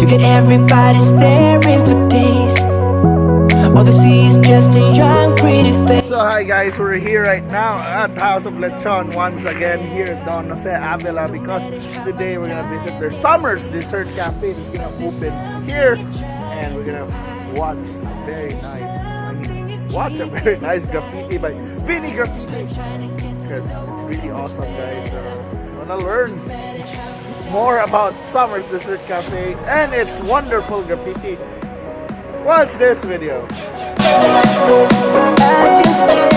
You get everybody staring for days. All they see is just a young pretty face. So hi guys, we're here right now at House of Lechon once again here at Don Jose Avila because today we're gonna visit their Summer's Dessert Cafe that's gonna open here, and we're gonna watch a very nice graffiti by Vinie Graffiti because it's really awesome, guys. You wanna learn more about Summer's Dessert Cafe and its wonderful graffiti? Watch this video. I just can't.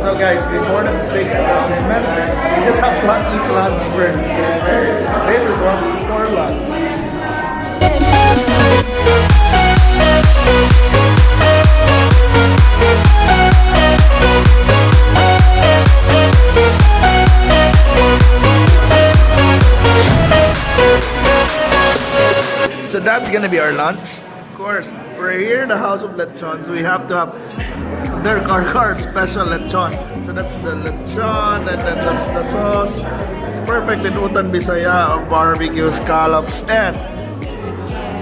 So guys, before the big announcement, we just have to eat lunch first. This is what we store lunch. So that's gonna be our lunch. Of course, we're here in the House of Lechon, so we have to have our special lechon. So that's the lechon, and then that's the sauce. It's perfect with utan bisaya of barbecue, scallops, and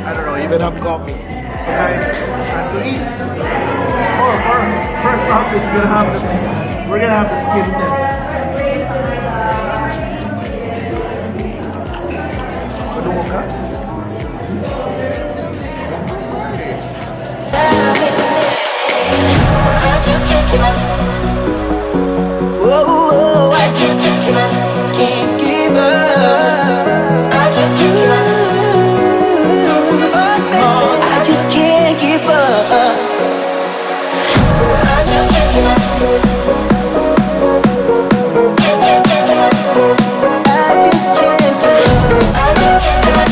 I don't know, even have coffee. So guys, it's time to eat. Oh, first off, we're gonna have the skin test. Madungo ka? Whoa, I just can't give up, can't give up. I just can't give up. Oh, baby, I just can't give up. I just can't give up. Can't give up. I just can't give up. I just can't give up.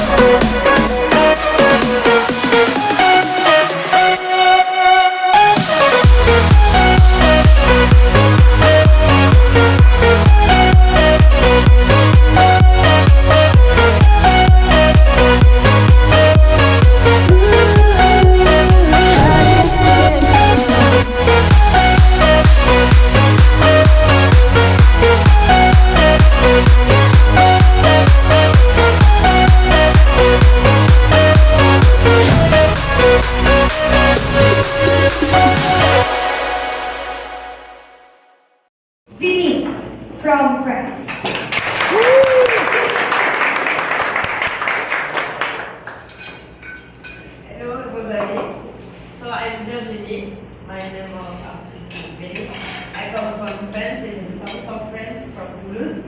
Vinie from France. Hello everybody. So I'm Virginie. My name of artist is Vinie. I come from France, in the south of France, from Toulouse.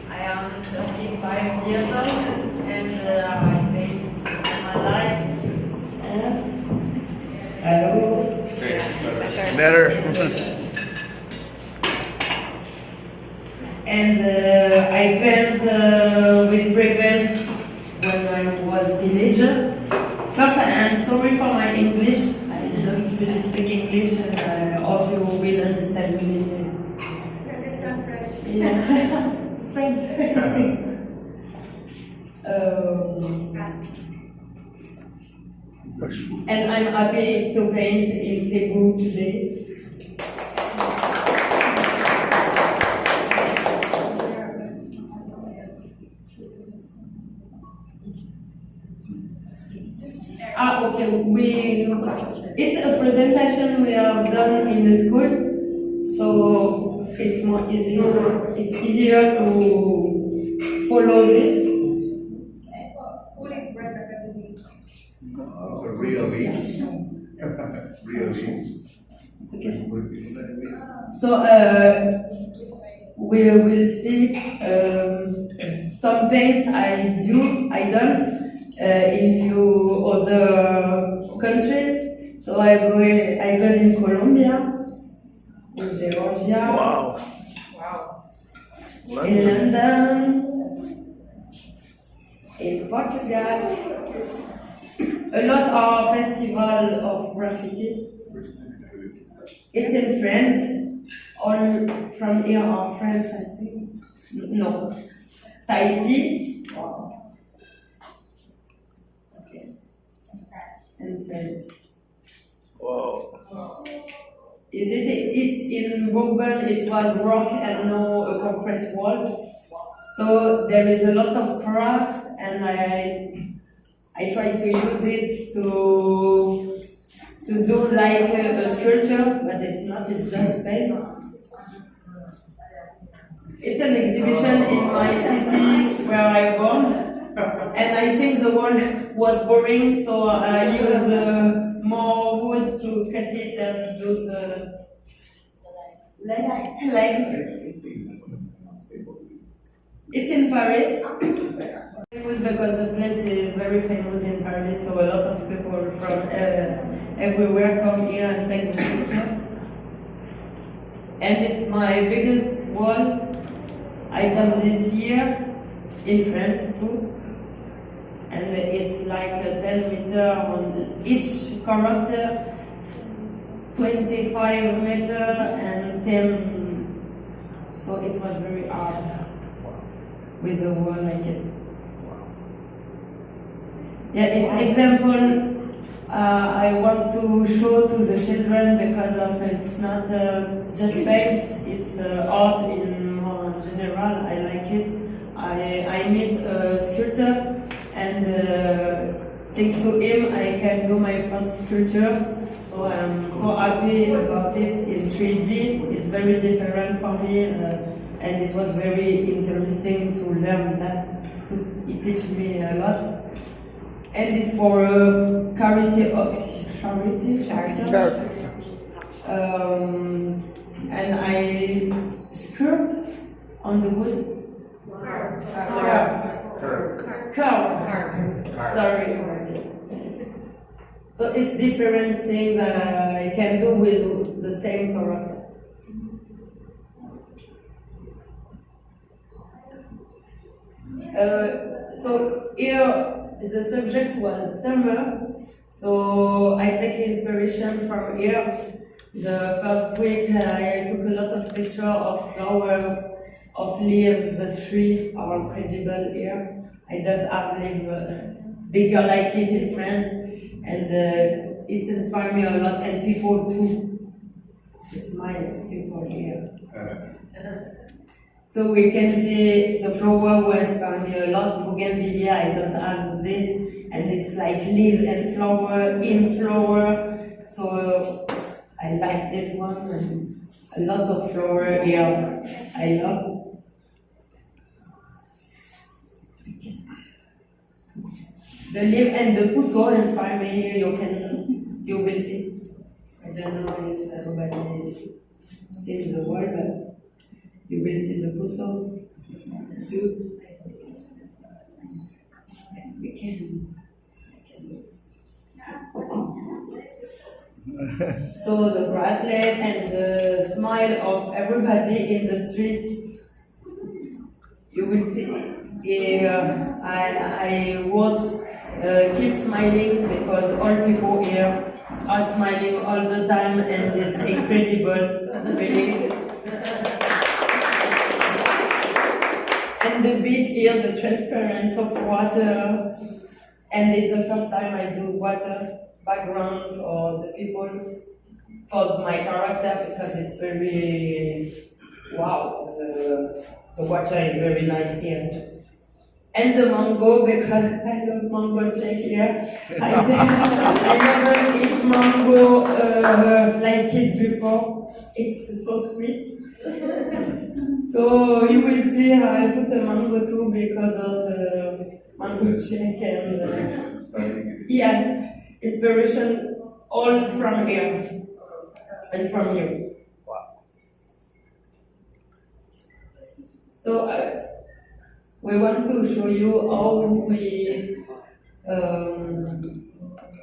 I am 35 years old and I made my life. Hello. Better. And I paint with spray paint when I was teenager. First, I'm sorry for my English. I don't really speak English, and I hope you will understand me. You understand French? Yeah, French. And I'm happy to paint in Cebu today. Okay. It's a presentation we have done in the school, so it's more easier. It's easier to follow this. School is brand academy. Real leaves. Real leaves. It's okay. So we will see some paints I done in few other countries. So I go in Colombia, in Georgia, in London, in Portugal. A lot of festival of graffiti. It's in France. All from here are France, I think. No. Tahiti. Wow. Okay. and friends. Whoa. It's in Bourbon, it was rock and no a concrete wall. So there is a lot of cracks, and I try to use it to do like a sculpture, but it's not, it's just paint. It's an exhibition in my city where I born, and I think the wall was boring, so I use more wood to cut it and do the leg. It's in Paris. Famous because the place is very famous in Paris, so a lot of people from everywhere come here and take the picture. And it's my biggest wall. I done this year in France too. And it's like 10 meters on each character, 25 meters and 10. So it was very hard with a wall like it. Yeah, it's example I want to show to the children because of it's not just paint, it's art in general. I like it. I meet a sculptor, and thanks to him I can do my first sculpture. So I'm so happy about it. It's 3D. It's very different for me, and it was very interesting to learn that. It teach me a lot. And it's for charity. And I sculpt on the wood. Carve. Sorry. So it's different things I can do with the same character. So here the subject was summer, so I take inspiration from here. The first week I took a lot of pictures of flowers, of leaves. The trees are incredible here. I don't have leaves bigger like it in France, and it inspired me a lot, and people too. Smile people here. So we can see the flower will inspire me a lot. Bougainvillea, I don't have this, and it's like leaves and flower in flower. So I like this one, and a lot of flower here. I love. The leaf and the pousseau inspire me. You will see. I don't know if everybody sees the word, but you will see the pousseau too. We can. So the bracelet and the smile of everybody in the street. You will see. Here I wrote keep smiling, because all people here are smiling all the time, and it's incredible, really. And the beach here, the transparency of water, and it's the first time I do water background for the people, for my character, because it's very, wow, the water is very nice here too. And the mango, because I love mango shake here. I said I never eat mango like it before. It's so sweet. So you will see I put a mango too because of mango shake and yes, inspiration all from here and from you. Wow. So we want to show you how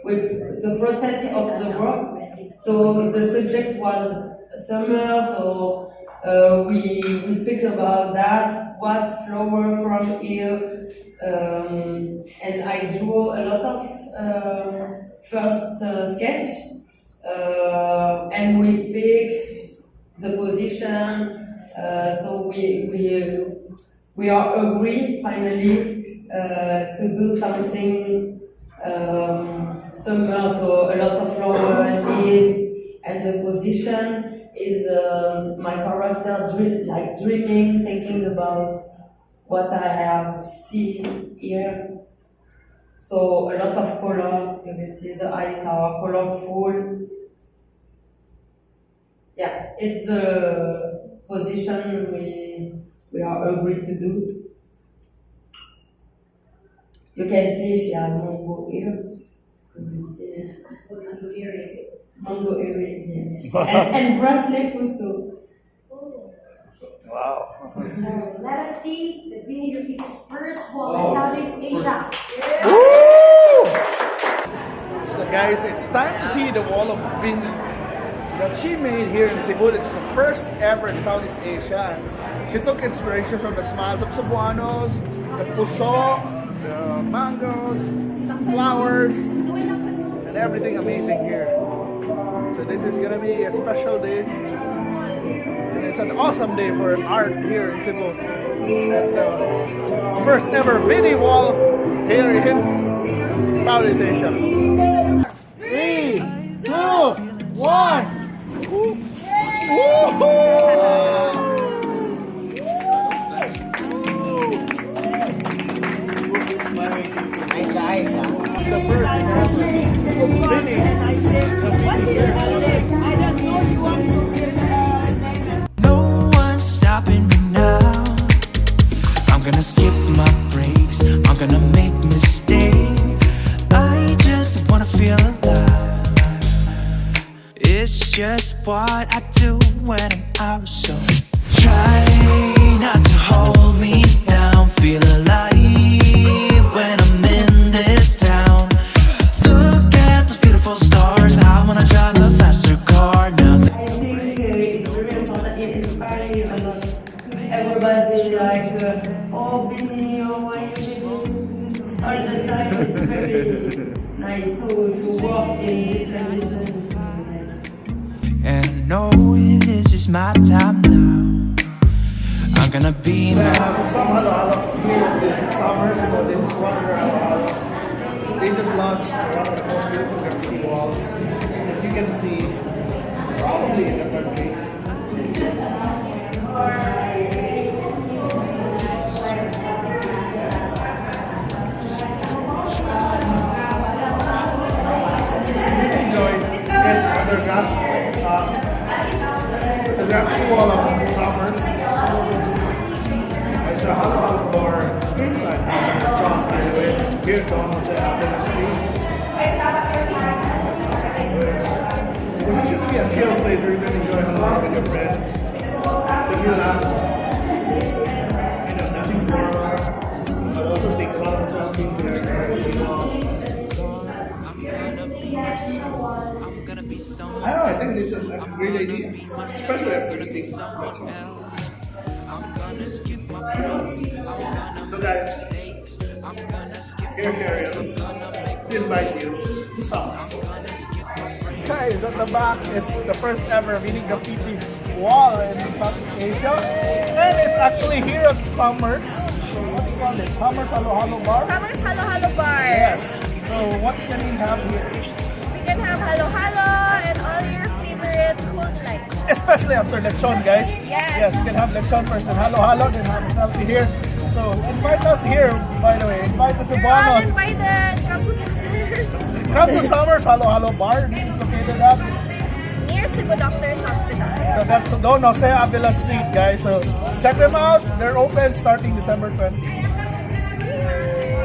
with the process of the work. So the subject was summer, so we speak about that, what flower from here, and I drew a lot of first sketch, and we speak the position, so we are agree finally to do something summer, so a lot of flower leaves, and the position is my character dreaming, thinking about what I have seen here. So a lot of color. You can see the eyes are colorful. Yeah, it's a position we are agreed to do. You can see she has mango ears. You can see mango earrings. And bracelet also. Wow. So let us see the Vinie Graffiti's first wall in Southeast Asia. So guys, it's time to see the wall of Vinie that she made here in Cebu. It's the first ever in Southeast Asia. She took inspiration from the smiles of Cebuanos, the puso, the mangoes, flowers, and everything amazing here. So this is gonna be a special day. And it's an awesome day for art here in Cebu. That's the first ever Vinie Wall here in Southeast Asia. 3, 2, 1. Nice guys, huh? It's the first ever No one's stopping me now. I'm gonna skip my breaks. I'm gonna make mistakes. I just wanna feel alive. It's just what I do when I'm out. So try not to hold me down. Feel alive when I'm in this town. Look at those beautiful stars. I wanna drive a faster car now. I think it's very important. It inspires a lot. Everybody like, oh Vinie, oh why you did all the time. It's very nice to work in this condition. It's very nice. And I know this is my time now. I'm gonna be We have some halo-halo here in summer, so this is one of their halo-halo. They just launched one of the most beautiful graffiti walls that you can see probably in the country. Enjoy the graffiti wall of Summers. It's a halo-halo bar inside Lechon, by the way. Here, Don Jose Avila Street. It should be a chill place where you can enjoy halo-halo with your friends. If you laugh, nothing formal, but also take a lot of selfies there. I don't know, I think it's a great idea, especially after eating Lechon. So guys, here's Ariel. We invite you to Summers. Guys, at the back is the first ever Vinie Graffiti Wall in Southeast Asia. And it's actually here at Summers. So what do you call it? Summers Halo-Halo Bar? Summers Halo-Halo Bar. Yes. So what can we have here? We can have halo-halo and all your favorite food like. Especially after Lechon, guys. Yes. You can have Lechon first and halo-halo, then have a selfie here. So invite us here, by the way. Invite the You're all Cebuanos. invited. Come to Summers Halo-Halo Bar. This is located at. Near Cebu Doctors Hospital. So that's Don Jose Avila Street, guys. So check them out. They're open starting December 20.